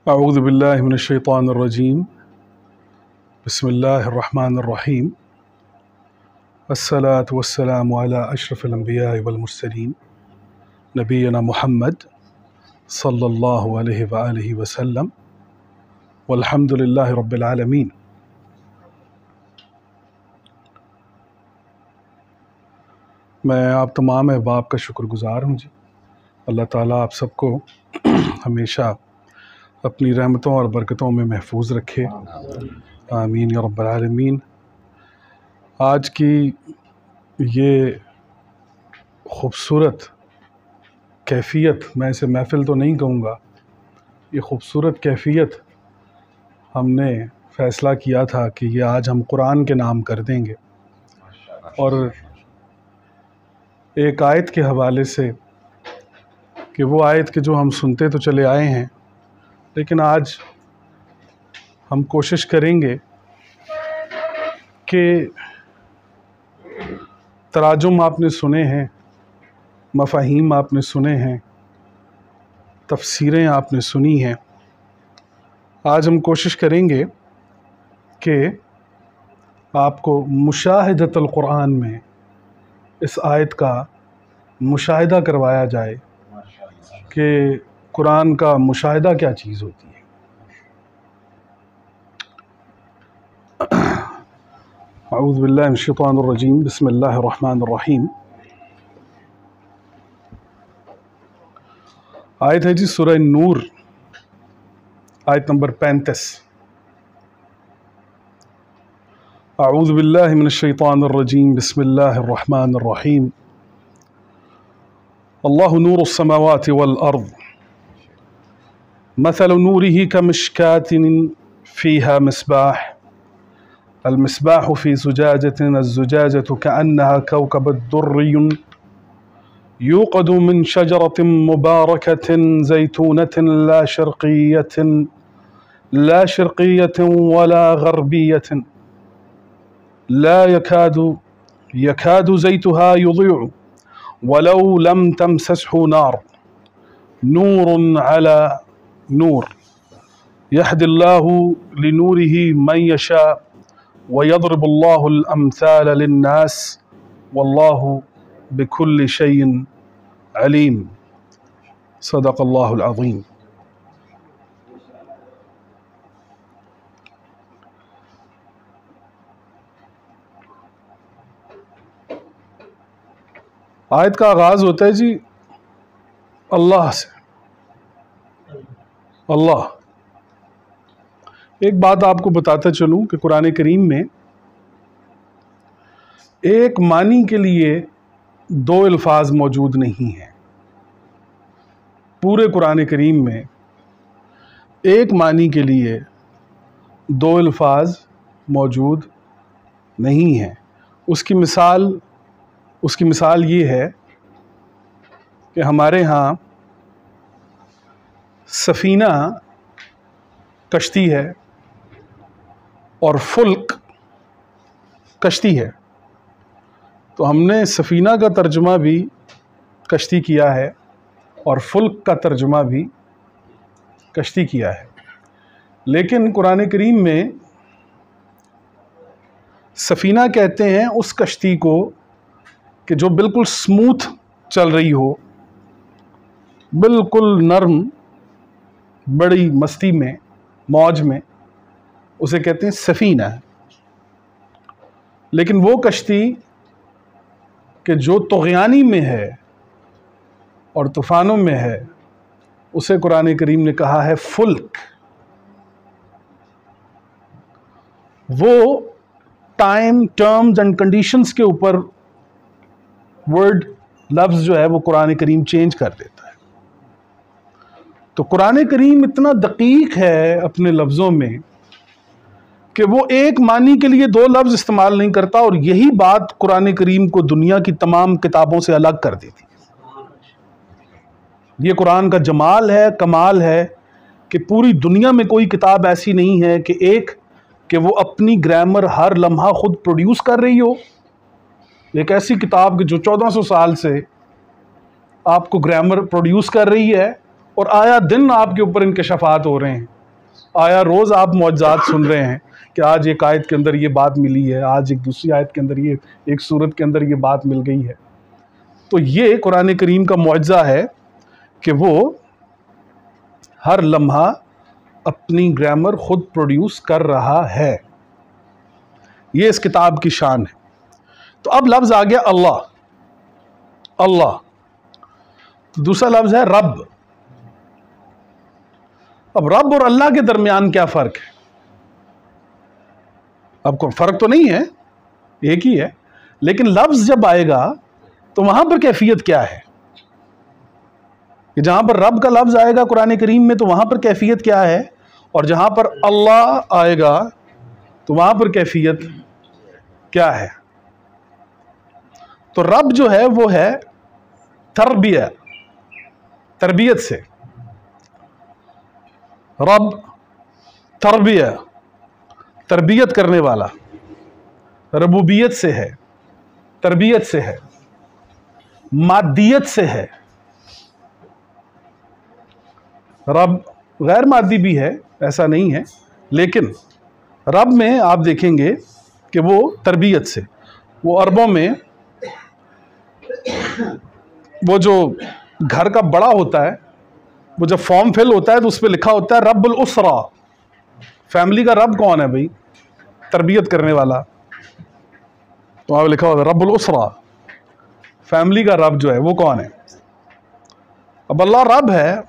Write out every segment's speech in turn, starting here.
अऊज़ु बिल्लाहि मिनश्शैतानिर्रजीम बिस्मिल्लाहिर्रहमानिर्रहीम अस्सलातु वस्सलामु अला अशरफिल अंबिया वल मुरसलीन नबीना मुहम्मद सल्लल्लाहु अलैहि व आलिहि वसल्लम वल्हम्दुलिल्लाहि रब्बिल आलमीन। मैं आप तमाम अहबाब का शुक्रगुज़ार हूँ जी। अल्लाह ताला आप सबको हमेशा अपनी रहमतों और बरकतों में महफूज रखे, आमीन या रब्बल आलमीन। आज की ये ख़ूबसूरत कैफ़ियत, मैं इसे महफ़िल तो नहीं कहूँगा, ये ख़ूबसूरत कैफ़ियत हमने फ़ैसला किया था कि ये आज हम कुरान के नाम कर देंगे, और एक आयत के हवाले से कि वो आयत के जो हम सुनते तो चले आए हैं, लेकिन आज हम कोशिश करेंगे कि तराजुम आपने सुने हैं, मफ़ाहीम आपने सुने हैं, तफसीरें आपने सुनी हैं। आज हम कोशिश करेंगे कि आपको मुशाहिदतुल कुरान में इस आयत का मुशाहिदा करवाया जाए कि कुरान का मुशाहिदा क्या चीज़ होती है। अऊज़ु बिल्लाहि मिनश्शैतानिर्रजीम बिस्मिल्लाहिर्रहमानिर्रहीम। आयत है जी सूरह नूर, आयत नंबर 35। अऊज़ु बिल्लाहि मिनश्शैतानिर्रजीम बिस्मिल्लाहिर्रहमानिर्रहीम। अल्लाहु नूरुस समावाति वल अर्ज़ मसलु नूरिही कमिश्कातिन फ़ीहा मिस्बाह अल-मिस्बाहु फ़ी ज़ुजाजतिन अज़्ज़ुजाजतु कअन्नहा कौकबुद दुर्रियुन यूक़दु मिन शजरतिन मुबारकतिन ज़ैतूनतिन ला शर्क़िय्यतिन वला ग़र्बिय्यतिन ला यकादु ज़ैतुहा युज़ीअु वलौ लम तमससहु नार नूरुन अला नूर यहदिल्लाहु लिनूरिही मन यशा व यज़रिबुल्लाहुल अम्साल लिन्नास वल्लाहु बिकुल्लि शैइन अलीम। सदक़ल्लाहुल अज़ीम। आयत का आगाज़ होता है जी अल्लाह से। अल्लाह, एक बात आपको बताता चलूँ कि कुरान करीम में एक मानी के लिए दो अल्फाज मौजूद नहीं हैं। पूरे कुरान करीम में एक मानी के लिए दो अल्फाज मौजूद नहीं हैं। उसकी मिसाल ये है कि हमारे यहाँ सफ़ीना कश्ती है और फुल्क कश्ती है, तो हमने सफ़ीना का तर्जुमा भी कश्ती किया है और फुल्क का तर्जुमा भी कश्ती किया है। लेकिन कुरान करीम में सफ़ीना कहते हैं उस कश्ती को कि जो बिल्कुल स्मूथ चल रही हो, बिल्कुल नरम, बड़ी मस्ती में, मौज में, उसे कहते हैं सफ़ीना। लेकिन वो कश्ती कि जो तुग़यानी में है और तूफ़ानों में है, उसे कुरान करीम ने कहा है फुल्क। वो टाइम, टर्म्स एंड कंडीशंस के ऊपर वर्ड, लफ्ज़ जो है वो कुरान करीम चेंज कर देता है। तो कुरान करीम इतना दकीक है अपने लफ्ज़ों में कि वो एक मानी के लिए दो लफ्ज़ इस्तेमाल नहीं करता, और यही बात कुरान करीम को दुनिया की तमाम किताबों से अलग कर देती है। ये कुरान का जमाल है, कमाल है कि पूरी दुनिया में कोई किताब ऐसी नहीं है कि वो अपनी ग्रामर हर लम्हा खुद प्रोड्यूस कर रही हो। एक ऐसी किताब कि जो 1400 साल से आपको ग्रामर प्रोड्यूस कर रही है और आया दिन आपके ऊपर इंकशाफात हो रहे हैं आया रोज़ आप मौजज़ात सुन रहे हैं कि आज एक आयत के अंदर ये बात मिली है, आज एक दूसरी आयत के अंदर ये, एक सूरत के अंदर ये बात मिल गई है। तो ये कुरान करीम का मौजज़ा है कि वो हर लम्हा अपनी ग्रामर खुद प्रोड्यूस कर रहा है। ये इस किताब की शान है। तो अब लफ्ज़ आ गया अल्लाह। अल्लाह, तो दूसरा लफ्ज़ है रब। अब रब और अल्लाह के दरमियान क्या फ़र्क है? अब कोई फ़र्क तो नहीं है, एक ही है, लेकिन लफ्ज़ जब आएगा तो वहां पर कैफियत क्या है? कि जहां पर रब का लफ्ज़ आएगा कुरान करीम में तो वहां पर कैफियत क्या है, और जहां पर अल्लाह आएगा तो वहां पर कैफियत क्या है? तो रब जो है वो है तरबियत से। रब तरबियत करने वाला, रबूबियत से है, तरबियत से है, मादियत से है। रब गैर मादी भी है, ऐसा नहीं है, लेकिन रब में आप देखेंगे कि वो तरबियत से, वो अरबों में वो जो घर का बड़ा होता है, वो जब फॉर्म फिल होता है तो उस पर लिखा होता है रब्बुल उसरा। फैमिली का रब कौन है भाई? तरबियत करने वाला। तो वहां पर लिखा होता है रब्बुल उसरा, फैमिली का रब जो है वो कौन है? अब अल्लाह रब है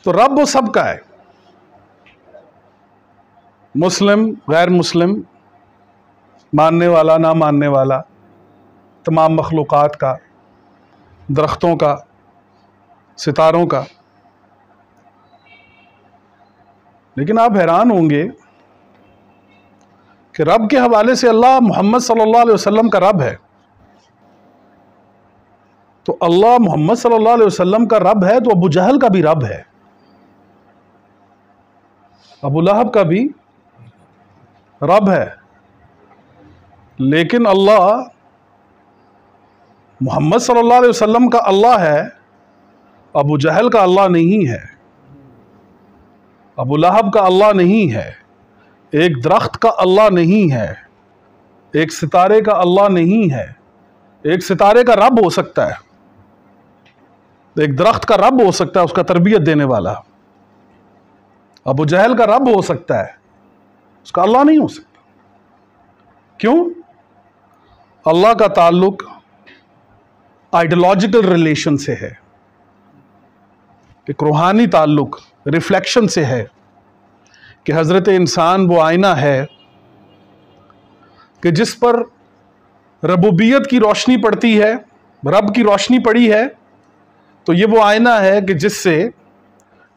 तो रब वो सबका है, मुस्लिम गैर मुस्लिम, मानने वाला ना मानने वाला, तमाम मखलूक़ात का, दरख्तों का, सितारों का। लेकिन आप हैरान होंगे कि रब के हवाले से अल्लाह मोहम्मद सल्लल्लाहु अलैहि वसल्लम का रब है। तो अल्लाह मोहम्मद सल्लल्लाहु अलैहि वसल्लम का रब है तो अबू जहल का भी रब है, अबू लहब का भी रब है। लेकिन अल्लाह मोहम्मद सल्लल्लाहु अलैहि वसल्लम का अल्लाह है, अबू जहल का अल्लाह नहीं है, अबू लहब का अल्लाह नहीं है, एक दरख्त का अल्लाह नहीं है, एक सितारे का अल्लाह नहीं है। एक सितारे का रब हो सकता है, एक दरख्त का रब हो सकता है, उसका तरबियत देने वाला। अबू जहल का रब हो सकता है, उसका अल्लाह नहीं हो सकता। क्यों? अल्लाह का ताल्लुक आइडियोलॉजिकल रिलेशन से है, एक रूहानी ताल्लुक रिफ्लेक्शन से है कि हज़रत इंसान वो आईना है कि जिस पर रबूबियत की रोशनी पड़ती है, रब की रोशनी पड़ी है, तो ये वो आईना है कि जिससे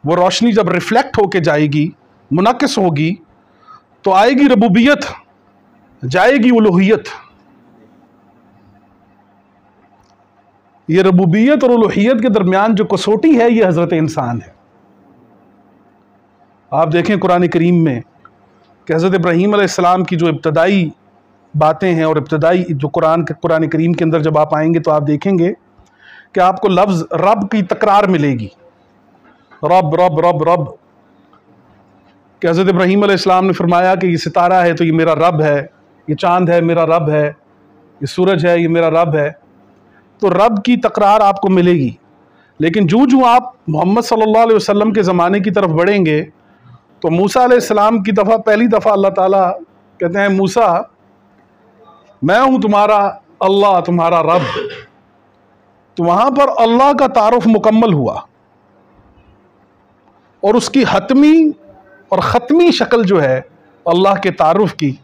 वो रोशनी जब रिफ्लेक्ट होके जाएगी, मुनक्किस होगी, तो आएगी रबूबियत, जाएगी उलूहियत। ये रबूबियत और उलूहियत के दरमियान जो कसौटी है ये हज़रत इंसान है। आप देखें कुरान करीम में कि हज़रत इब्राहीम अलैहिस्सलाम की जो इब्तदाई बातें हैं और इब्तदाई जो कुरान करीम के अंदर जब आप आएंगे तो आप देखेंगे कि आपको लफ्ज़ रब की तकरार मिलेगी। रब रब रब रब कि हज़रत इब्राहीम अलैहिस्सलाम ने फरमाया कि ये सितारा है तो ये मेरा रब है, ये चाँद है मेरा रब है, ये सूरज है ये मेरा रब है। तो रब की तकरार आपको मिलेगी। लेकिन जूं आप मोहम्मद सल्लल्लाहु अलैहि वसल्लम के ज़माने की तरफ बढ़ेंगे तो मूसा अलैहिस्सलाम की पहली दफ़ा अल्लाह ताला कहते हैं मूसा मैं हूँ तुम्हारा अल्लाह, तुम्हारा रब। तो वहाँ पर अल्लाह का तारुफ मुकम्मल हुआ और उसकी हतमी और ख़त्मी शक्ल जो है अल्लाह के तारुफ की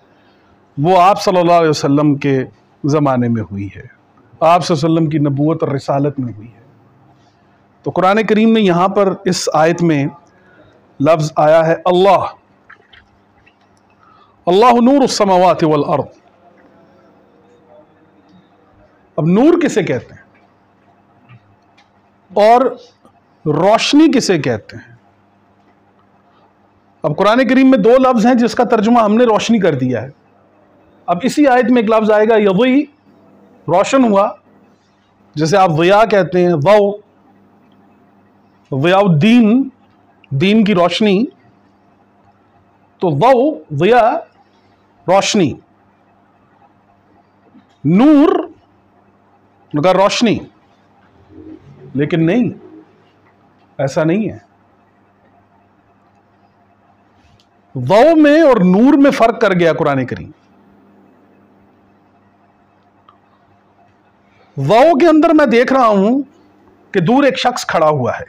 वो आप सल्लल्लाहु अलैहि वसल्लम के ज़माने में हुई है, आप सल्लल्लाहु अलैहि वसल्लम की नबूवत और रिसालत में हुई है। तो कुरान करीम में यहाँ पर इस आयत में लफ्ज़ आया है अल्लाह। अल्लाहु नूरुस समावाति वल अर्द। अब नूर किसे कहते हैं और रोशनी किसे कहते हैं? अब कुरान करीम में दो लफ्ज़ हैं जिसका तर्जुमा हमने रोशनी कर दिया है। अब इसी आयत में एक लफ्ज़ आएगा यदई, रोशन हुआ, जैसे आप ज़िया कहते हैं, ज़ौ, ज़ियाउद्दीन दीन की रोशनी, तो वो दिया रोशनी, नूर मगर रोशनी। लेकिन नहीं, ऐसा नहीं है। वो में और नूर में फर्क कर गया कुरान करीम। वो के अंदर मैं देख रहा हूं कि दूर एक शख्स खड़ा हुआ है।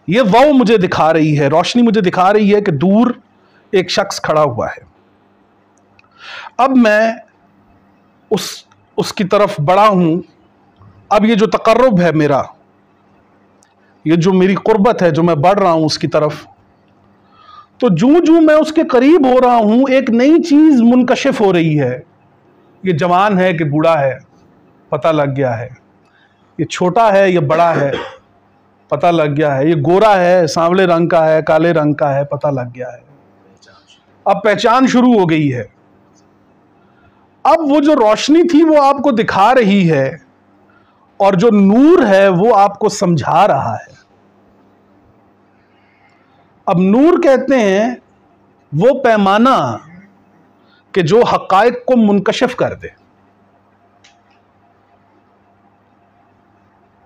ये वो मुझे दिखा रही है, रोशनी मुझे दिखा रही है कि दूर एक शख्स खड़ा हुआ है। अब मैं उसकी तरफ बढ़ा हूं। अब ये जो तकर्रुब है मेरा, ये जो मेरी कुर्बत है, जो मैं बढ़ रहा हूं उसकी तरफ, तो जूं जूं मैं उसके करीब हो रहा हूं एक नई चीज मुनकशिफ हो रही है। ये जवान है कि बूढ़ा है, पता लग गया है। ये छोटा है, ये बड़ा है, पता लग गया है। ये गोरा है, सांवले रंग का है, काले रंग का है, पता लग गया है। अब पहचान शुरू हो गई है। अब वो जो रोशनी थी वो आपको दिखा रही है, और जो नूर है वो आपको समझा रहा है। अब नूर कहते हैं वो पैमाना कि जो हकायक को मुनकशिफ कर दे।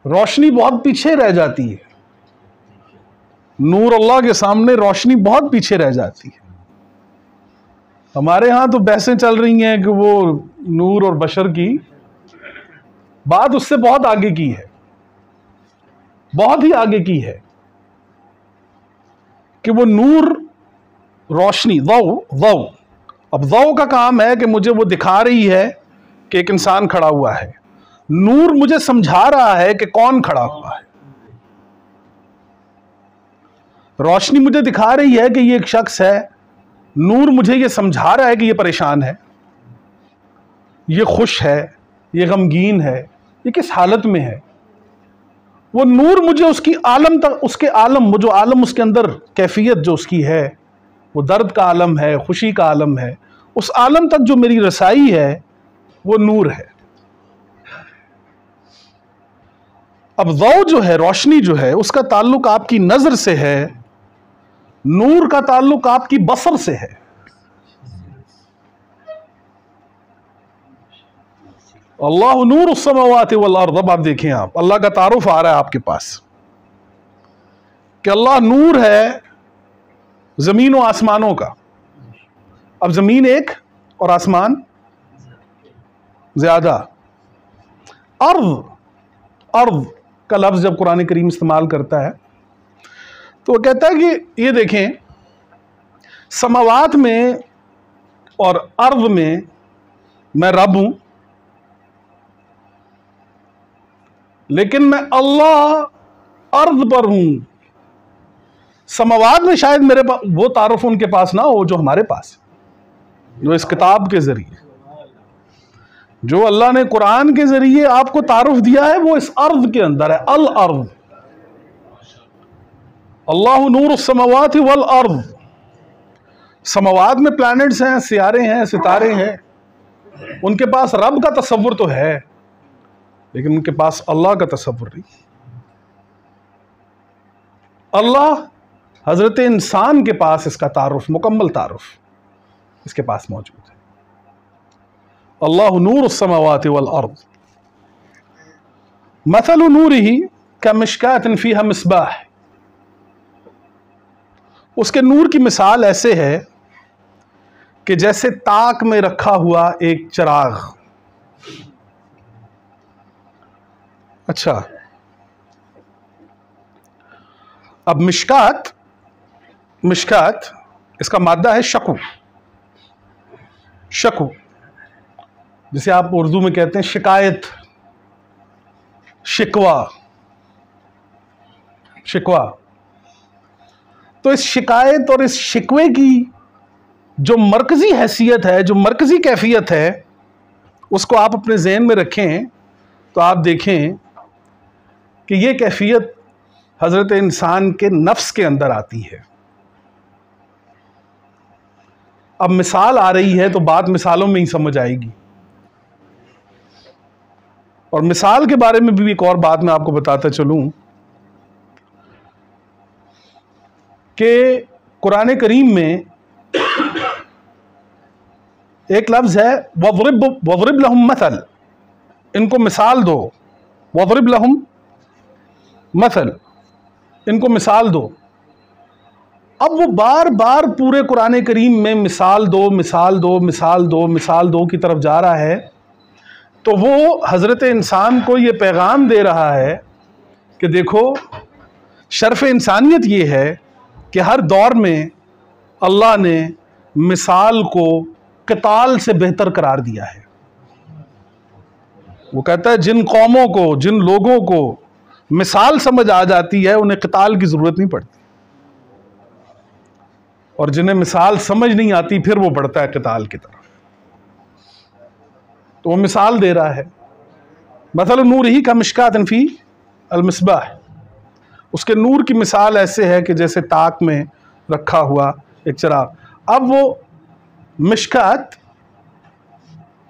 रोशनी बहुत पीछे रह जाती है, नूर अल्लाह के सामने रोशनी बहुत पीछे रह जाती है। हमारे यहां तो बहसें चल रही हैं कि वो नूर और बशर की बात उससे बहुत आगे की है, बहुत ही आगे की है, कि वो नूर रोशनी वो अब वो का काम है कि मुझे वो दिखा रही है कि एक इंसान खड़ा हुआ है। नूर मुझे समझा रहा है कि कौन खड़ा हुआ है। रोशनी मुझे दिखा रही है कि ये एक शख्स है, नूर मुझे ये समझा रहा है कि ये परेशान है, ये खुश है, ये गमगीन है, ये किस हालत में है। वो नूर मुझे उसकी आलम तक, उसके आलम, वो जो आलम उसके अंदर कैफियत जो उसकी है, वो दर्द का आलम है, खुशी का आलम है, उस आलम तक जो मेरी रसाई है वो नूर है। अब वो जो है, रोशनी जो है, उसका ताल्लुक आपकी नजर से है, नूर का ताल्लुक आपकी बसर से है। अल्लाह नूर उस्समावाति वल अर्द। अब आप देखें, आप अल्लाह का तारुफ आ रहा है आपके पास कि अल्लाह नूर है जमीन और आसमानों का। अब जमीन एक और आसमान ज्यादा। अर्द का लफ्ज जब कुरान करीम इस्तेमाल करता है तो वो कहता है कि ये देखें, समावात में और अर्द में मैं रब हूं, लेकिन मैं अल्लाह अर्द पर हूं। समावात में शायद मेरे पास वो तारुफ उनके पास ना हो जो हमारे पास, जो इस किताब के जरिए, जो अल्लाह ने कुरान के जरिए आपको तारुफ दिया है, वो इस अर्द के अंदर है। अल अर्द, अल्लाह नूर समावात वल अर्द। समावात में प्लैनेट्स हैं, सियारे हैं, सितारे हैं, उनके पास रब का तसव्वुर तो है, लेकिन उनके पास अल्लाह का तसव्वुर नहीं। अल्लाह हजरत इंसान के पास इसका तारुफ, मुकम्मल तारुफ इसके पास मौजूद है। अल्लाह नूर समावाति वल अर्द मसलु नूरिही कमिश्कातिन फीहा मिस्बाह। उसके नूर की मिसाल ऐसे है कि जैसे ताक में रखा हुआ एक चिराग। अच्छा, अब मिशकात इसका मादा है शकू। जिसे आप उर्दू में कहते हैं शिकायत, शिकवा। तो इस शिकायत और इस शिकवे की जो मरकजी हैसियत है, जो मरकजी कैफियत है, उसको आप अपने जहन में रखें तो आप देखें कि ये कैफियत हजरत इंसान के नफ्स के अंदर आती है। अब मिसाल आ रही है तो बात मिसालों में ही समझ आएगी। और मिसाल के बारे में भी एक और बात मैं आपको बताता चलूं कि कुरान करीम में एक लफ्ज़ है वज़रिब लहुम मसल, इनको मिसाल दो, वज़रिब लहुम मसल, इनको मिसाल दो। अब वो बार बार पूरे कुरान करीम में मिसाल दो मिसाल दो मिसाल दो मिसाल दो की तरफ जा रहा है, तो वो हज़रत इंसान को ये पैगाम दे रहा है कि देखो, शर्फ़ इंसानियत ये है कि हर दौर में अल्लाह ने मिसाल को क़िताल से बेहतर करार दिया है। वो कहता है जिन कौमों को, जिन लोगों को मिसाल समझ आ जाती है उन्हें क़िताल की ज़रूरत नहीं पड़ती, और जिन्हें मिसाल समझ नहीं आती फिर वो बढ़ता है क़िताल की तरफ। तो वो मिसाल दे रहा है, मसलन नूर ही का मिशकातन फी अल-मिस्बाह, उसके नूर की मिसाल ऐसे है कि जैसे ताक में रखा हुआ एक चिराग। अब वो मिशकात,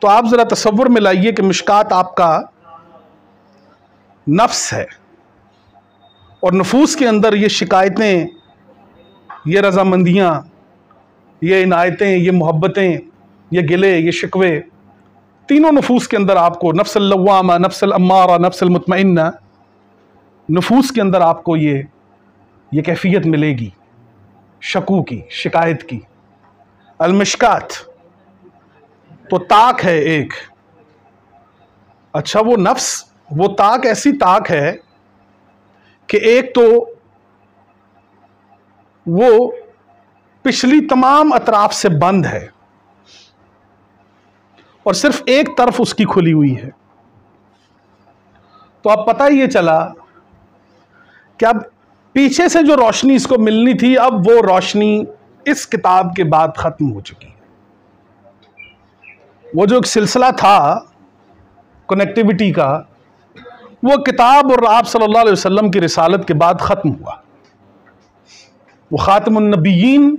तो आप ज़रा तसव्वुर में लाइए कि मिशकात आपका नफ्स है, और नफूस के अंदर ये शिकायतें, ये रज़ामंदियाँ, ये इनायतें, ये मोहब्बतें, ये गिले, ये शिकवे, तीनों नफूस के अंदर आपको, नफ्सल लव्वामा, नफ्सल अम्मारा, नफ्सल मुतमइन्ना, नफूस के अंदर आपको ये कैफियत मिलेगी शकू की, शिकायत की। अलमिशकात तो ताक है एक। अच्छा, वो नफ्स, वो ताक ऐसी ताक है कि एक तो वो पिछली तमाम अतराफ से बंद है और सिर्फ एक तरफ उसकी खुली हुई है। तो अब पता ही ये चला कि अब पीछे से जो रोशनी इसको मिलनी थी, अब वो रोशनी इस किताब के बाद ख़त्म हो चुकी है। वो जो एक सिलसिला था कनेक्टिविटी का, वो किताब और आप सल्लल्लाहु अलैहि वसल्लम की रिसालत के बाद ख़त्म हुआ। वो ख़ातमुन नबिय्यीन,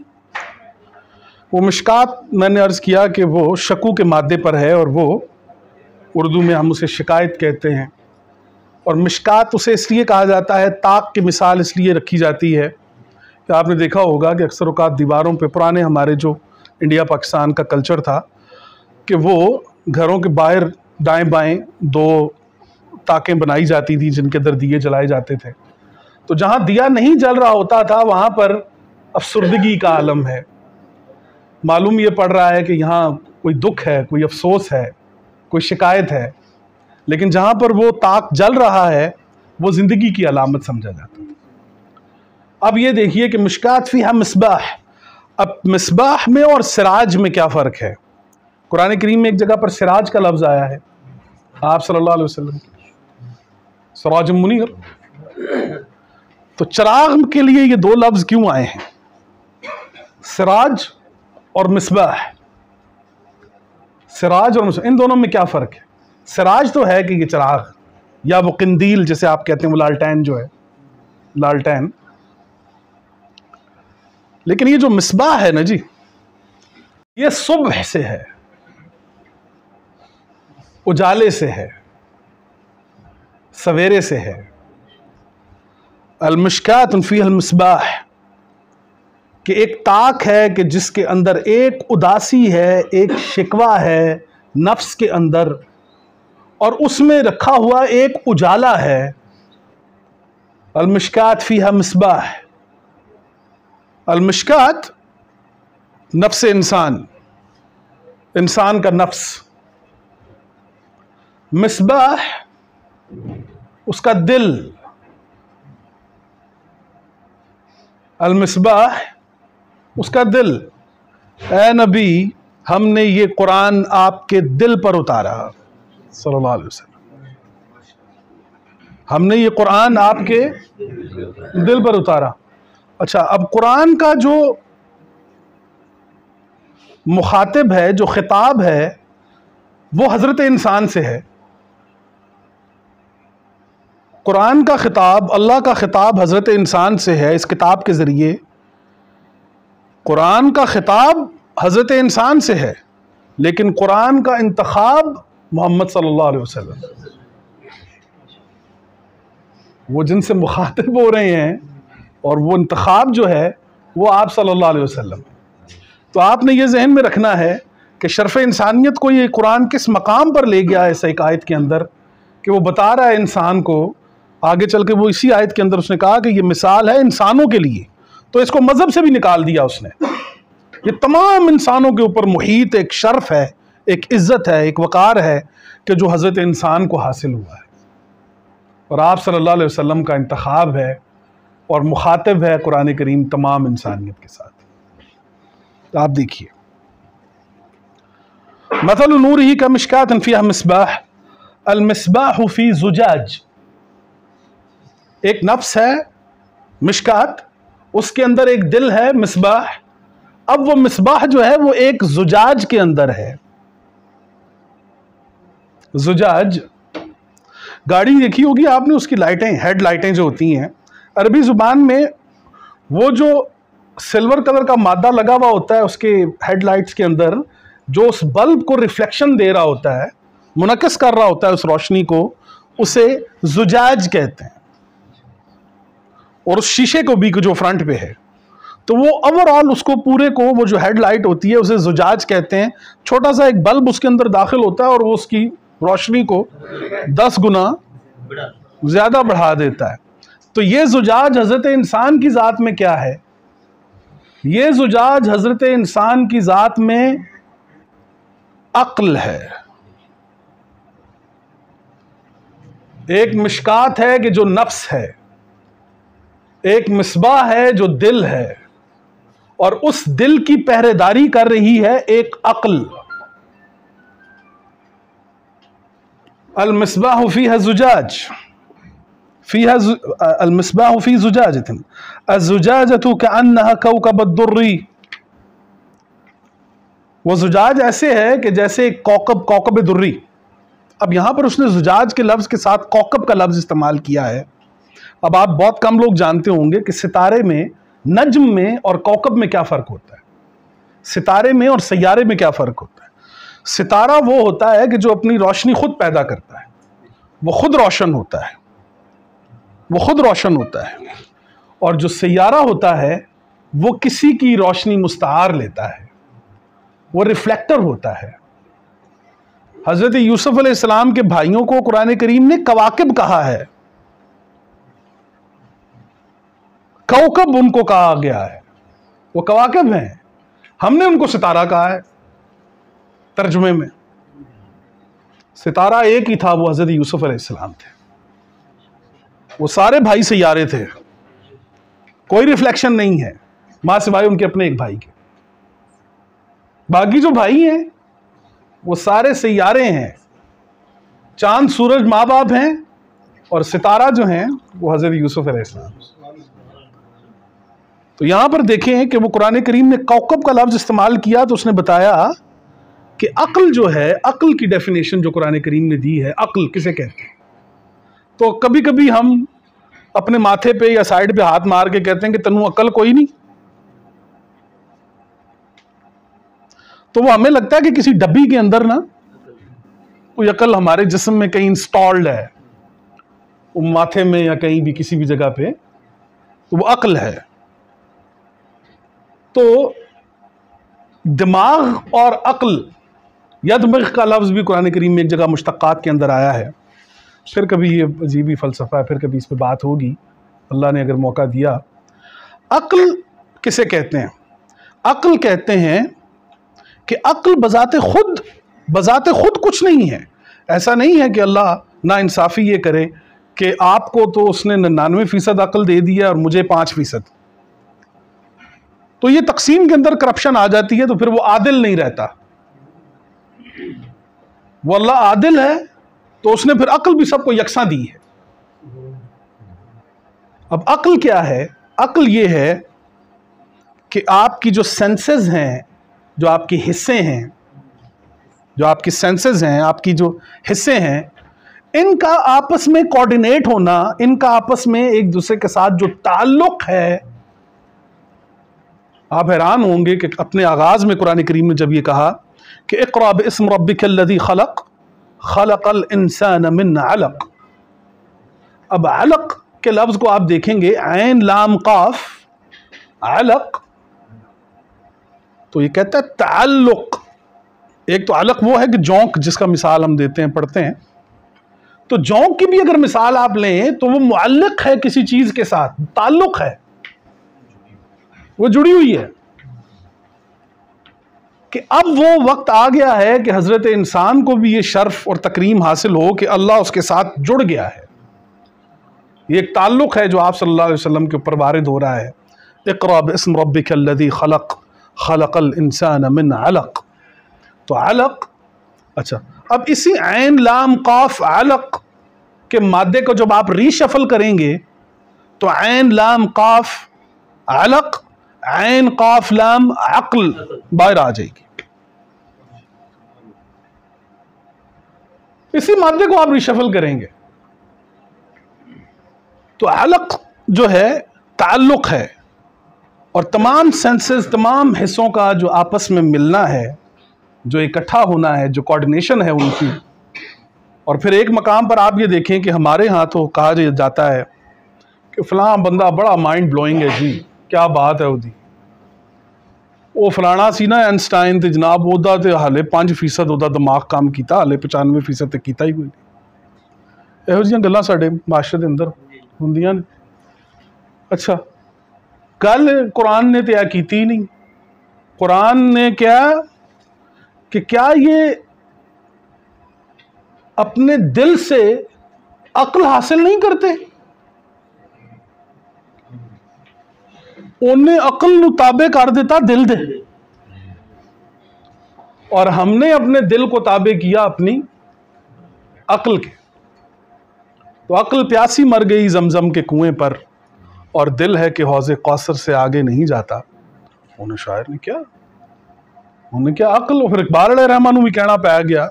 वो मिशकात, मैंने अर्ज़ किया कि वो शकू के मादे पर है, और वो उर्दू में हम उसे शिकायत कहते हैं। और मिशकात उसे इसलिए कहा जाता है, ताक की मिसाल इसलिए रखी जाती है कि आपने देखा होगा कि अक्सर औक़ात दीवारों पे, पुराने हमारे जो इंडिया पाकिस्तान का कल्चर था कि वो घरों के बाहर दाएं बाएं दो ताकें बनाई जाती थी जिनके अंदर दिए जलाए जाते थे। तो जहाँ दिया नहीं जल रहा होता था वहाँ पर अफसुर्दगी का आलम है, मालूम ये पड़ रहा है कि यहाँ कोई दुख है, कोई अफसोस है, कोई शिकायत है। लेकिन जहाँ पर वो ताक जल रहा है वो ज़िंदगी की अलामत समझा जाता है। अब ये देखिए कि मिशकात फ़ीहा मिस्बाह, अब मिस्बाह में और सिराज में क्या फ़र्क है? कुरान करीम में एक जगह पर सिराज का लफ्ज़ आया है, आप सल्लल्लाहु अलैहि वसल्लम सिराज मुनीर, तो चिराग के लिए ये दो लफ्ज़ क्यों आए हैं, सिराज और मिस्बाह? सिराज और मिस्बाह, इन दोनों में क्या फ़र्क है? सिराज तो है कि ये चिराग, या वो कंदील जिसे आप कहते हैं, वो लालटेन जो है, लालटेन। लेकिन ये जो मिस्बाह है ना जी, ये सुबह से है, उजाले से है, सवेरे से है। अल-मिशकात फ़ीहा अल-मिस्बाह, कि एक ताक है कि जिसके अंदर एक उदासी है, एक शिकवा है नफ्स के अंदर, और उसमें रखा हुआ एक उजाला है। अल-मिशकात फ़ीहा मिस्बाह, अल-मिशकात नफ्स इंसान, इंसान का नफ्स, मिस्बाह उसका दिल। अल-मिस्बाह उसका दिल। ए नबी, हमने ये कुरान आपके दिल पर उतारा, सल्लल्लाहु अलैहि वसल्लम, हमने ये कुरान आपके दिल पर उतारा। अच्छा, अब कुरान का जो मुखातिब है, जो खिताब है, वो हज़रत इंसान से है। कुरान का खिताब, अल्लाह का खिताब हज़रत इंसान से है। इस किताब के ज़रिए कुरान का खिताब हज़रत इंसान से है, लेकिन कुरान का इंतखाब मोहम्मद सल्लल्लाहु अलैहि वसल्लम, वो जिनसे मुखातिब हो रहे हैं, और वो इंतखाब जो है वो आप सल्लल्लाहु अलैहि वसल्लम। तो आपने ये जहन में रखना है कि शर्फ इंसानियत को ये कुरान किस मकाम पर ले गया है इस एक आयत के अंदर, कि वो बता रहा है इंसान को। आगे चल के वो इसी आयत के अंदर उसने कहा कि ये मिसाल है इंसानों के लिए, तो इसको मजहब से भी निकाल दिया उसने। ये तमाम इंसानों के ऊपर मुहीत एक शर्फ है, एक इज्जत है, एक वकार है कि जो हज़रत इंसान को हासिल हुआ है, और आप सल्लल्लाहु अलैहि वसल्लम का इंतखाब है और मुखातिब है कुरान करीम तमाम इंसानियत के साथ। तो आप देखिए, मसलु नूरिही कमिश्कातिन फ़ीहा मिस्बाह अल मिस्बाह फ़ी ज़ुजाज। एक नफ्स है मिश्कात, उसके अंदर एक दिल है मिस्बाह। अब वो मिस्बाह जो है वो एक ज़ुजाज के अंदर है। ज़ुजाज गाड़ी देखी होगी आपने, उसकी लाइटें, हेड लाइटें जो होती हैं, अरबी ज़ुबान में वो जो सिल्वर कलर का मादा लगा हुआ होता है उसके हेडलाइट्स के अंदर, जो उस बल्ब को रिफ्लेक्शन दे रहा होता है, मुनक्किस कर रहा होता है उस रोशनी को, उसे ज़ुजाज कहते हैं। और उस शीशे को भी जो फ्रंट पे है, तो वो ओवरऑल उसको पूरे को, वो जो हेडलाइट होती है उसे ज़ुजाज कहते हैं। छोटा सा एक बल्ब उसके अंदर दाखिल होता है और वो उसकी रोशनी को 10 गुना ज्यादा बढ़ा देता है। तो ये ज़ुजाज हजरत इंसान की ज़ात में क्या है? ये ज़ुजाज हजरत इंसान की ज़ात में अक्ल है। एक मिशकात है कि जो नफ्स है, एक मिसबाह है जो दिल है, और उस दिल की पहरेदारी कर रही है एक अक्ल। अल मिसबाह फ़ीहा ज़ुजाज, फ़ीहा अल मिसबाह फ़ी ज़ुजाजतिन अज़्ज़ुजाजतु कअन्नहा कौकबुद्दुर्री। वो ज़ुजाज ऐसे है कि जैसे कौकब, कौकब दुर्री। अब यहां पर उसने ज़ुजाज के लफ्ज़ के साथ कौकब का लफ्ज़ इस्तेमाल किया है। अब आप बहुत कम लोग जानते होंगे कि सितारे में, नज्म में और कौकब में क्या फ़र्क होता है। सितारे में और सैयारे में क्या फ़र्क होता है? सितारा वो होता है कि जो अपनी रोशनी खुद पैदा करता है, वो खुद रोशन होता है, वो खुद रोशन होता है। और जो सैयारा होता है वो किसी की रोशनी मुस्तार लेता है, वो रिफ्लेक्टर होता है। हज़रत यूसुफ अलैहिस्सलाम के भाइयों को कुरान करीम ने कवाकिब कहा है, कौकब उनको कहा गया है, वो कवाकिब हैं। हमने उनको सितारा कहा है तर्जुमे में। सितारा एक ही था, वो हज़रत यूसुफ अलैहिस्सलाम थे। वो सारे भाई सैयारे थे, कोई रिफ्लेक्शन नहीं है मां सिवाय उनके अपने एक भाई के। बाकी जो भाई हैं वो सारे सैयारे हैं। चांद सूरज माँ बाप हैं और सितारा जो हैं वो हज़रत यूसुफ अलैहिस्सलाम। तो यहां पर देखें कि वो कुरान करीम ने कौकब का लफ्ज़ इस्तेमाल किया, तो उसने बताया कि अक्ल जो है, अक्ल की डेफिनेशन जो कुरान करीम ने दी है, अक्ल किसे कहते हैं। तो कभी कभी हम अपने माथे पे या साइड पे हाथ मार के कहते हैं कि तन्नू अक्ल कोई नहीं। तो वो हमें लगता है कि किसी डब्बी के अंदर ना कोई अक्ल हमारे जिस्म में कहीं इंस्टॉल्ड है, वो माथे में या कहीं भी किसी भी जगह पे, तो वो अक्ल है। तो दिमाग और अक्ल, यदमग का लफ्ज़ भी कुरान करीम में एक जगह मुश्तक़ात के अंदर आया है। फिर कभी ये अजीब ही फ़लसफ़ा है, फिर कभी इस पर बात होगी, अल्लाह ने अगर मौका दिया। अक्ल किसे कहते हैं? अक्ल कहते हैं कि अक्ल बज़ाते खुद कुछ नहीं है। ऐसा नहीं है कि अल्लाह ना इंसाफ़ी ये करे कि आपको तो उसने 99% अक्ल दे दिया और मुझे 5%। तो ये तकसीम के अंदर करप्शन आ जाती है, तो फिर वो आदिल नहीं रहता। वो अल्लाह आदिल है तो उसने फिर अक्ल भी सबको यकसा दी है। अब अक्ल क्या है? अक्ल ये है कि आपकी जो सेंसेस हैं, जो आपके हिस्से हैं, जो आपकी सेंसेस हैं, आपकी जो हिस्से हैं, इनका आपस में कोऑर्डिनेट होना, इनका आपस में एक दूसरे के साथ जो ताल्लुक है। आप हैरान होंगे कि अपने आगाज में कुरान करीम ने जब ये कहा कि इक़रा बिस्म रब्बिकल्लज़ी खलक़ खलक़ल इंसान मिन अलक़। अब अलक़ के लफ्ज़ को आप देखेंगे, ऐन लाम काफ, अलक़ तो ये कहता है ताल्लुक। एक तो अलक वो है कि जौंक, जिसका मिसाल हम देते हैं, पढ़ते हैं, तो जौंक की भी अगर मिसाल आप लें तो वो मुअल्लिक है किसी चीज के साथ, ताल्लुक है, वो जुड़ी हुई है। कि अब वो वक्त आ गया है कि हजरत इंसान को भी ये शर्फ और तकरीम हासिल हो कि अल्लाह उसके साथ जुड़ गया है। ये एक ताल्लुक है जो आप सल्लल्लाहु अलैहि वसल्लम के ऊपर वारिद हो रहा है। इक़रा बिस्म रब्बिकल लज़ी खलक़ खलक़ल इंसान मिन अलक़। तो अलक़, अच्छा, अब इसी ऐन लाम काफ अलक़ के मादे को जब आप रीशफल करेंगे तो ऐन लाम काफ अलक़, ऐन काफ लाम अक्ल बाहर आ जाएगी। इसी मादे को आप रिशफल करेंगे तो अलक जो है ताल्लुक है, और तमाम सेंसेस, तमाम हिस्सों का जो आपस में मिलना है, जो इकट्ठा होना है, जो कोऑर्डिनेशन है उनकी। और फिर एक मकाम पर आप ये देखें कि हमारे यहाँ तो कहा जाता है कि फलां बंदा बड़ा माइंड ब्लोइंग है जी, क्या बात है उसकी, वो फलाना सी ना आइंस्टाइन ते जनाब ओदा ते हाले 5% ओदा दिमाग काम किया, हाले 95% ते कीता ही कोई नहीं। इहो जिहियां गल्लां साडे माशरे दे अंदर हुंदियां ने। अच्छा, गल कुरान ने तो यह की ही नहीं। कुरान ने क्या कि क्या ये अपने दिल से अक्ल हासिल नहीं करते? उन्हें अकल नूं ताबे कर दिता दिल दे, और हमने अपने दिल को ताबे किया अपनी अकल के। तो अकल प्यासी मर गई जमजम के कुएं पर, और दिल है कि हौज़े कौसर से आगे नहीं जाता। उन्हें शायर ने क्या, उन्हें क्या अकल, फिर इकबाल अलैहि रहमान भी कहना पै गया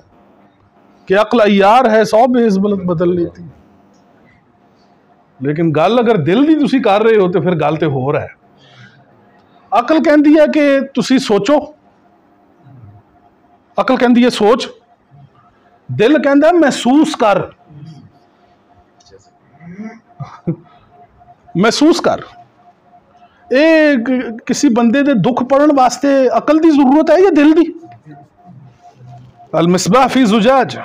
कि अकल अयार है 100 बेइज्जत बदल लेती। लेकिन गल अगर दिल दी तुसी कर रहे हो तो फिर गल तो हो रहा है। अकल कहती है कि तुसी सोचो, अकल कहती है सोच, दिल कहता है महसूस कर। महसूस कर। किसी बंदे दे दुख पढ़ने वास्ते अकल की जरूरत है या दिल की? अल मिसबाह फी जुजाज,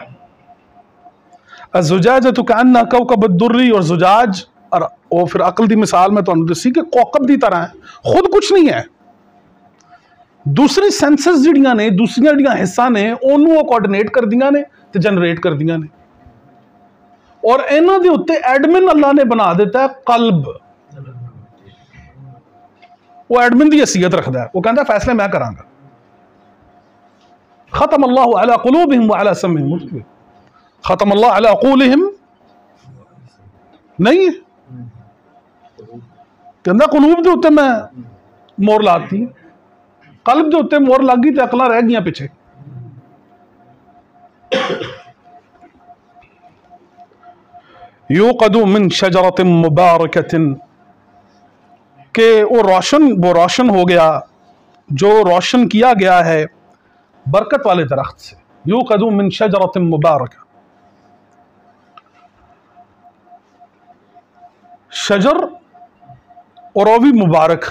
जुजाज तो कहना कौकब दुर्री, और जुजाज और वो फिर अकल की मिसाल मैं तुहानू दसी कि कौकब की तरह है, खुद कुछ नहीं है। दूसरी सेंसेस जिहड़ियां ने, दूसरियां जिहड़ियां हिस्सा ने, उन्होंने कोऑर्डिनेट कर दियां ने ते जनरेट कर दियां ने। और इन्हां दे उत्ते एडमिन अल्लाह ने बना दिता है कल्ब। वो एडमिन की हैसियत रखता है, वो कहता है फैसले मैं करांगा। खत्म अल्लाहु अला कुलूबिहिम व अला समइहिम, खत्म अल्लाह अला अक़ूलिहिम नहीं है, कहता कुलूब के उत्ते मैं मोर लाती, कल्ब के उत्ते मोर लग गई तो अकलां रह गई पिछे। यूक़दु मिन शजरतिन मुबारकतिन, के वो रोशन हो गया, जो रोशन किया गया है बरकत वाले दरख्त से। यूक़दु मिन शजरतिन मुबारका, शजर और वो भी मुबारक,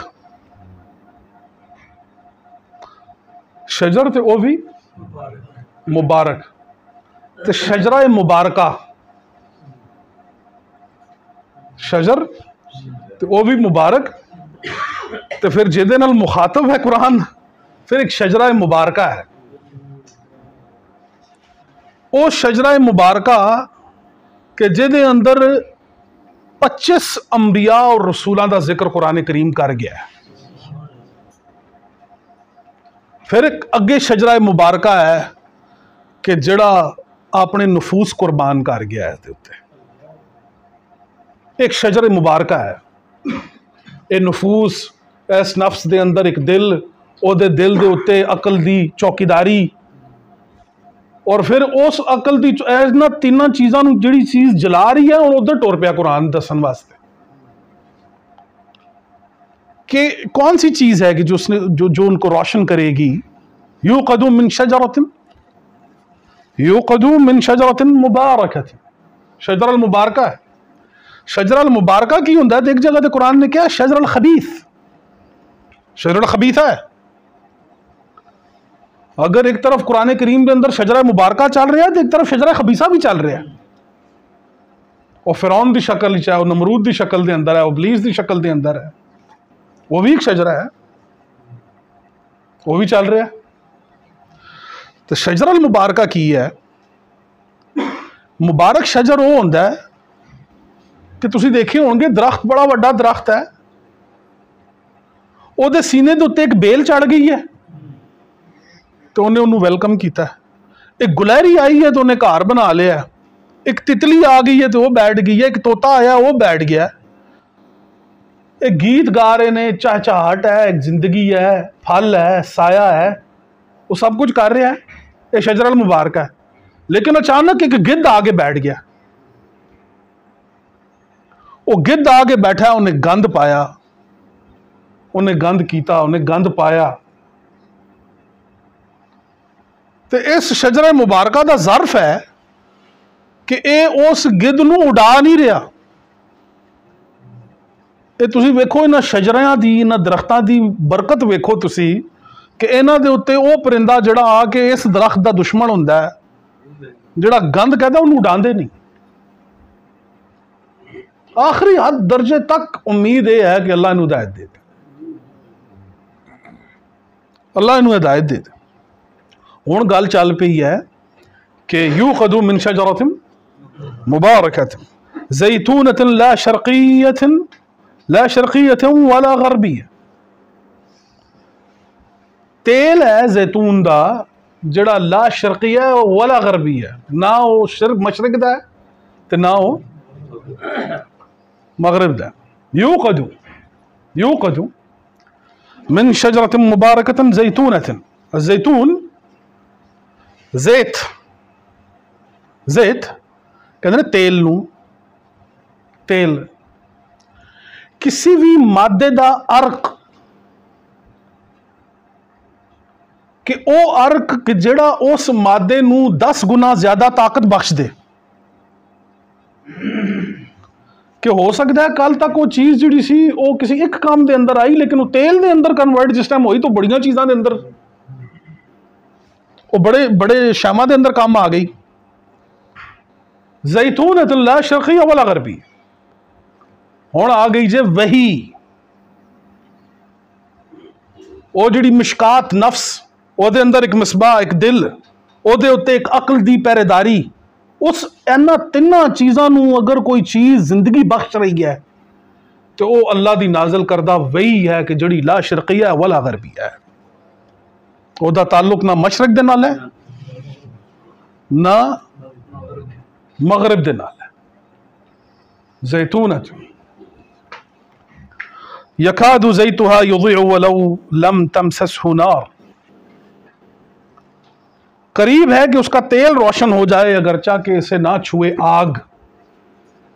शजर ते वो भी मुबारक, तो शजरा मुबारका, शजर तो वो भी मुबारक, तो फिर जिहदे नाल मुखातब है कुरान, फिर एक शजरा मुबारका है। वो शजरा मुबारका के जिहदे अंदर 25 अंबिया और रसूलों का जिक्र कुरान करीम कर गया है। फिर एक अगे शजरा मुबारका है कि जिहड़ा अपने नफूस कुर्बान कर गया है। एक शजर मुबारका है, ये नफूस, इस नफ्स दे अंदर एक दिल, ओदे दिल दे उत्ते अकल दी चौकीदारी, और फिर उस अकल दी इन्हां तीनों चीज़ों नूं जिहड़ी चीज़ जला रही है, उधर टुर पिया कुरान दसन वास्ते कि कौन सी चीज़ है कि जो उसने जो उनको रोशन करेगी। यूक़दु मिन शजरतिन, यूक़दु मिन शजरतिन मुबारकतिन, शजरल मुबारका है। शजरल मुबारका की हुंदा है, एक जगह तो कुरान ने क्या शजरल खबीस, शजरल खबीसा है। अगर एक तरफ कुरान करीम के अंदर शजरा मुबारका चल रहा है तो एक तरफ शजरा खबीसा भी चल रहा है। और फिरौन की शक्ल चाहे वह नमरूद की शक्ल के अंदर है, वह इब्लीस की शक्ल के अंदर है, वो भी एक शजरा है, वो भी चल रहा है। तो शजरा मुबारका की है, मुबारक शजर वो होंदा है कि तुसी देखे होंगे दरख्त बड़ा वड्डा दरख्त है, ਉਹਦੇ सीने के उत्ते एक बेल चढ़ गई है तो उन्हें उन्होंने वेलकम किया। एक गुलहरी आई है तो उन्हें घर बना लिया, एक तितली आ गई है तो वो बैठ गई है, एक तोता आया वो बैठ गया, एक गीत गा रहे ने, चहचहाहट है, एक जिंदगी है, फल है, साया है, वो सब कुछ कर रहा है, ये शजरल मुबारक है। लेकिन अचानक एक गिद्ध आगे बैठ गया, वो गिद्ध आगे बैठा, उन्हें गंद पाया, उन्हें गंद किया, उन्हें गंद पाया। तो इस शजरा मुबारका का ज़र्फ है कि ये उस गिद्ध नूं उड़ा नहीं रहा। ये तुसीं वेखो इन्हां शजरियां दी, इन्हां दरख्तां दी बरकत वेखो तुसीं कि इन्हां दे उत्ते वो परिंदा जिहड़ा आके इस दरख्त का दुश्मन हुंदा है, जिहड़ा गंद कहदा उन्हूं उड़ांदे नहीं। आखिरी हद दर्जे तक उम्मीद यह है कि अल्लाह इन्हूं हिदायत दे, अल्लाह इन्हूं हिदायत दे। हुण गल चल पई है कि यूक़दू मिन शजरतिन मुबारकतिन ज़ैतूनतिन ला शर्क़िय्यतिन वला ग़रबिय्या। तेल है जैतून का जिहड़ा ला शर्क़िय्या है वला ग़रबिय्या, ना वो मशरक दा है ते ना वो मगरब दा। यूक़दू मिन शजरतिन मुबारकतिन ज़ैतूनतिन, ज़ैतून ज़ैत कहते हैं तेल नूं, तेल किसी भी मादे का अर्क कि वो अर्क कि जिहड़ा उस मादे नूं 10 गुना ज्यादा ताकत बख्श दे, कि हो सकता है कल तक वो चीज़ जिहड़ी सी वो किसी एक काम के अंदर आई, लेकिन वो तेल के अंदर कन्वर्ट जिस टाइम हुई तो बड़ियां चीज़ों के अंदर वो बड़े बड़े शामा के अंदर काम आ गई। ज़ैतूनतुन ला शर्क़िय्या वला ग़रबिय्या। हुण आ गई जे वही, वो जिहड़ी मिशकात नफ्स, ਉਹਦੇ अंदर एक मिसबाह, एक दिल, ਉਹਦੇ उत्ते एक अकल दी पहरेदारी। उस इन्हां तिन्नां चीज़ों नूं अगर कोई चीज़ जिंदगी बख्श रही है तो वो अल्लाह दी नाजल करदा वही है कि जिहड़ी ला शर्क़िय्या वला ग़रबिय्या है। ਉਹਦਾ ताल्लुक ना मशरक दे नाल है ना मगरब दे नाल है। ज़ैतूनतुन यकादु ज़ैतुहा युज़िअु वलौ लम तमससहु नार। करीब है कि उसका तेल रोशन हो जाए अगरचा कि इसे ना छुए आग।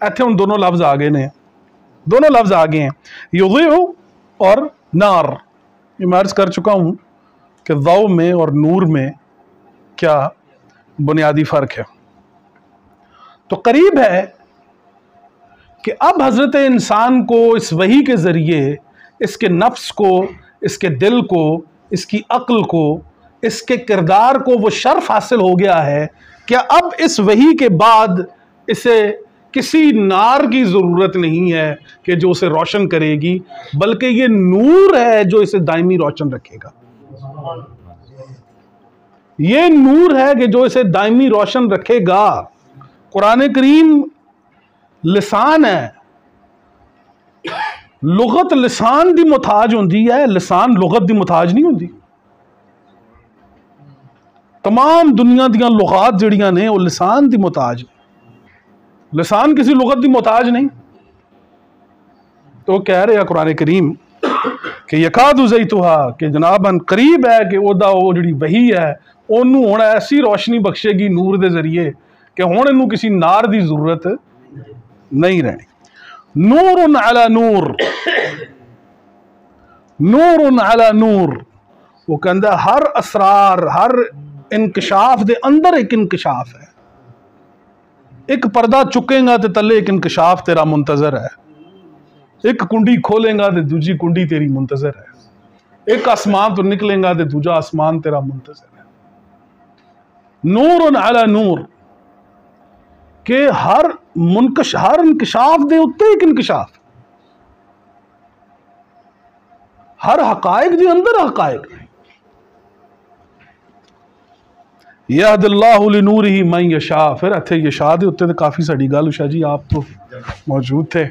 इत्थे हुण दोनों लफ्ज आ गए ने, दोनों लफ्ज आ गए हैं, युज़िअु और नार। ये मैं अर्ज़ कर चुका हूं कि ज़ौ में और नूर में क्या बुनियादी फ़र्क है। तो करीब है कि अब हज़रत इंसान को इस वही के ज़रिए इसके नफ्स को, इसके दिल को, इसकी अक्ल को, इसके किरदार को वो शर्फ हासिल हो गया है कि अब इस वही के बाद इसे किसी नार की ज़रूरत नहीं है कि जो उसे रोशन करेगी, बल्कि ये नूर है जो इसे दायमी रोशन रखेगा। ये नूर है कि जो इसे दायमी रोशन रखेगा। कुरान करीम लिसान है, लुगत लिसान दी मुताज होंदी है, लिसान लुगत दी मुताज नहीं होंदी। तमाम दुनिया दियां लुगात जिहड़ियां ने वो लिसान दी मुताज, लिसान किसी लुगत दी मुताज नहीं। तो कह रहे हैं कुरान करीम कि यकादु ज़ैतुहा कि जनाबन करीब है कि ओदा वो जिहड़ी वही है ओनू हुण ऐसी रोशनी बख्शेगी नूर दे जरिए कि हुण इनू किसी नार दी जरूरत नहीं रहनी। नूरुन अला नूर, नूरुन अला नूर। वो कहंदा हर असरार, हर इंकशाफ दे अंदर एक इंकशाफ है। एक पर्दा चुकेगा तो तले एक इंकशाफ तेरा मुंतजर है। एक कुंडी खोलेगा तो दूजी कुंडी तेरी मुंतजर है। एक आसमान तो निकलेगा तो दूजा आसमान तेरा मुंतजर है। नूर अला नूर के हर इंकशाफ दे उत्ते एक इंकशाफ, हर हकायक दे अंदर हकायक। यहदिल्लाहु लिनूरिही मन यशा। फिर इत्थे यशा दे उत्ते काफ़ी साड़ी गल उषा जी आप तो मौजूद थे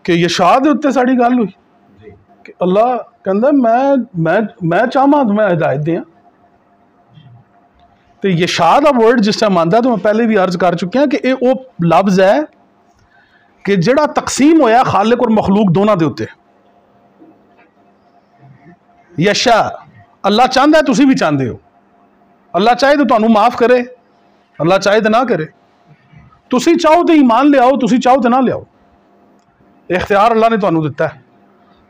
कि यशा दे उत्ते साड़ी गल हुई कि अल्लाह कहंदा मैं चाहवां तो मैं हिदायत दें। तो यशा का वर्ड जिस टाइम आंदा तो मैं पहले भी अर्ज कर चुकिया कि यह वो लफ्ज़ है कि जिहड़ा तकसीम होया खालिक और मखलूक दोनों के उत्ते। यशा अल्लाह चाहता है, तुसी भी चाहते हो। अल्लाह चाहे तो तुहानू माफ़ करे, अल्लाह चाहे तो ना करे। तुसी चाहो तो ईमान ले आओ, तुसी चाहो तो ना ले आओ। इख्तियार अल्लाह ने तुहानू दिता है।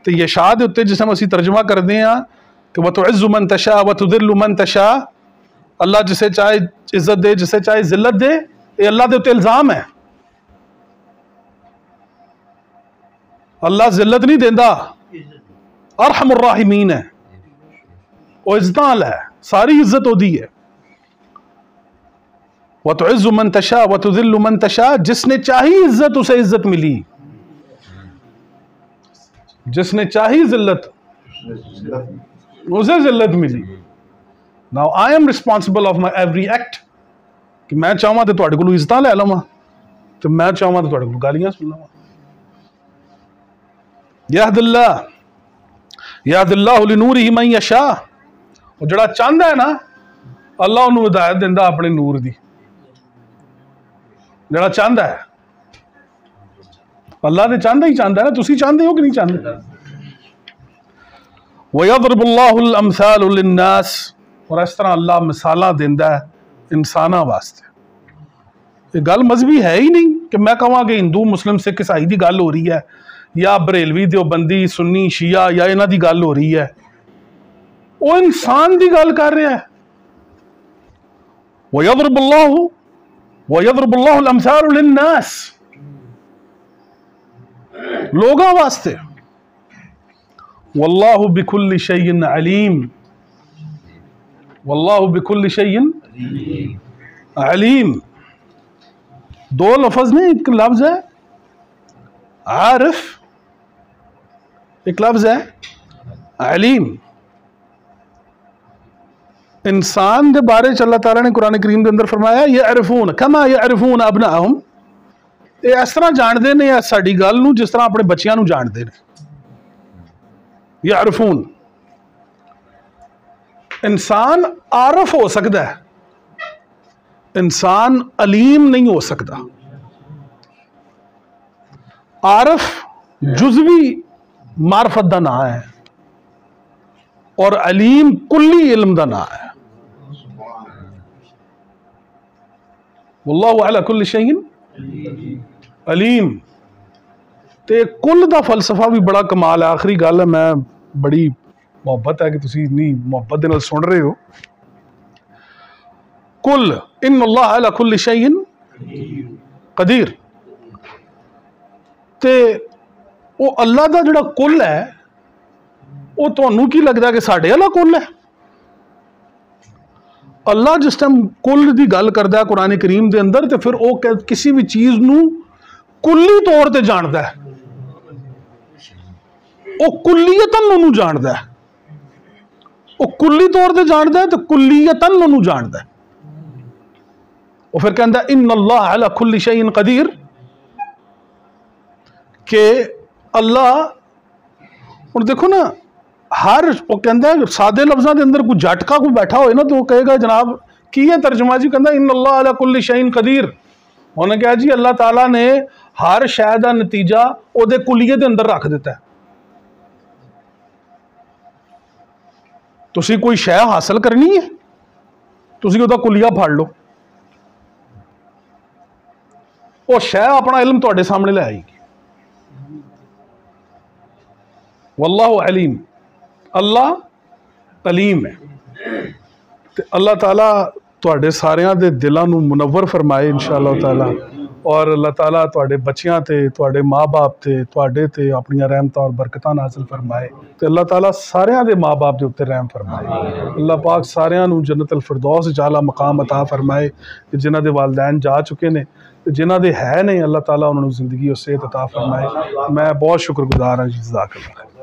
तो यशा के उत्ते जिस टाइम असीं तर्जमा करते हैं कि व तुइज़्ज़ु मन तशा व तुदिल्लु मन तशा, अल्लाह जिसे चाहे इज्जत दे, जिसे चाहे जिल्लत दे, ये अल्लाह के उत्ते इल्जाम है। अल्लाह जिल्लत नहीं देंदा, अरहमुर राहिमीन है, वो इज्जत वाला है, सारी इज्जत ओदी है। व तुइज़्ज़ु मन तशा व तुदिल्लु मन तशा, जिसने चाही इज्जत उसे इज्जत मिली, जिसने चाही जिल्लत उसे जिल्लत मिली। Now I am responsible of my every act कि मैं चाहवा तो तुहाडे कोलों इज्जत लै लवां, तो मैं चाहवा तो तुहाडे कोलों गालियां सुन लवां। यहदिल्लाहु लिनूरिही मन यशा, और जिहड़ा चाहता है ना अल्लाह उन्होंने हिदायत दिंदा अपने नूर दी। जिहड़ा चाहता है, अल्लाह तो चाहता ही चाहता है ना, तुसी चाहते हो कि नहीं चाहते। वयदरिबुल्लाहुल अमसालु लिन्नास, और इस तरह अल्लाह मिसालां दिंदा है इंसाना वास्ते। ये गल मजहबी है ही नहीं कि मैं कहां कि हिंदू मुस्लिम सिख ईसाई की गल हो रही है, या बरेलवी देवबंदी सुन्नी शिया या इन्हां दी गल हो रही है। वो इंसान की गल कर रहा है। वयदरिबुल्लाहुल अमसालु लिन्नास, लोगों वास्ते। वल्लाहु बिकुल्लि शैइन अलीम, वल्लाहु बिकुल्लि शैइन अलीम। दो लफ्ज नहीं, एक लफ्ज है आरिफ, एक लफ्ज है अलीम। इंसान के बारे च अल्लाह ताला ने कुरान करीम के अंदर फरमाया यअरिफून कमा यअरिफून अबनाअहुम, ये इस तरह जानते हैं साड़ी गल नूं जिस तरह अपने बच्चों नूं जानते हैं। यअरिफून, इंसान आरफ हो सकता है, इंसान अलीम नहीं हो सकता। आरफ जुज़वी मार्फत का नाम है और अलीम कुल्ली इल्म का नाम है। वल्लाहु अला कुल्ली शैइन अलीम। ते कुल का फलसफा भी बड़ा कमाल है। आखिरी गल है, मैं बड़ी मुहब्बत है कि तुसी इन्नी मुहब्बत दे नाल सुन रहे हो। कुल इन्नल्लाह अला कुल्ली शैइन कदीर, ते वो अल्लाह का जिहड़ा कुल है वो तुहानू की लगता है कि साडे वाला कुल है। अल्लाह जिस टाइम कुल की गल करता है कुरान करीम के अंदर, तो फिर वो किसी भी चीज़ नू कुल्ली तौर पर जानता है, वो कुल्लीयतन उन्होंने जानता है। वो कुल्ली तौर पर जानता है तो कुल्लीयतन उन्होंने जानता है। वो फिर कहता है इन्नल्लाह अला कुल्ली शैइन कदीर, के अल्लाह, और देखो ना हर वो कहता है सादे लफ्ज़ों के अंदर कोई झटका कोई बैठा हो ना तो वो कहेगा जनाब की है तर्जमा जी, कहता इन्नल्लाह अला कुल्ली शैइन कदीर। उन्हें कहा जी अल्लाह ताला ने हर शय का नतीजा उहदे कुल्लिये के अंदर रख दिता है। तुसी कोई शय हासिल करनी है, तुसी उहदा कुल्लिया फड़ लो, वो शय अपना इल्म तुहाडे सामने ले आएगी। वल्लाहु अलीम, अल्लाह अलीम है। तो अल्लाह ताला तुहाडे सारियां दे दिलां नूं मुनव्वर फरमाए इंशाअल्लाह ताला। और अल्लाह ताला तुहाडे बच्चियां ते तुहाडे माँ बाप ते तुहाडे ते अपनियां रहमतां और बरकतां नाज़िल फरमाए ते अल्लाह ताला सारियां दे माँ बाप दे उत्ते रहम फरमाए। अल्लाह पाक सारियां नूं जन्नतुल फिरदौस विच आला मकाम अता फरमाए कि जिन्हां दे वालदैन जा चुके ने ते जिन्हां दे है नहीं अल्लाह ताला उन्हां नूं ज़िंदगी और सेहत अता फरमाए। मैं बहुत शुक्रगुजार हां। जज़ाकल्लाह।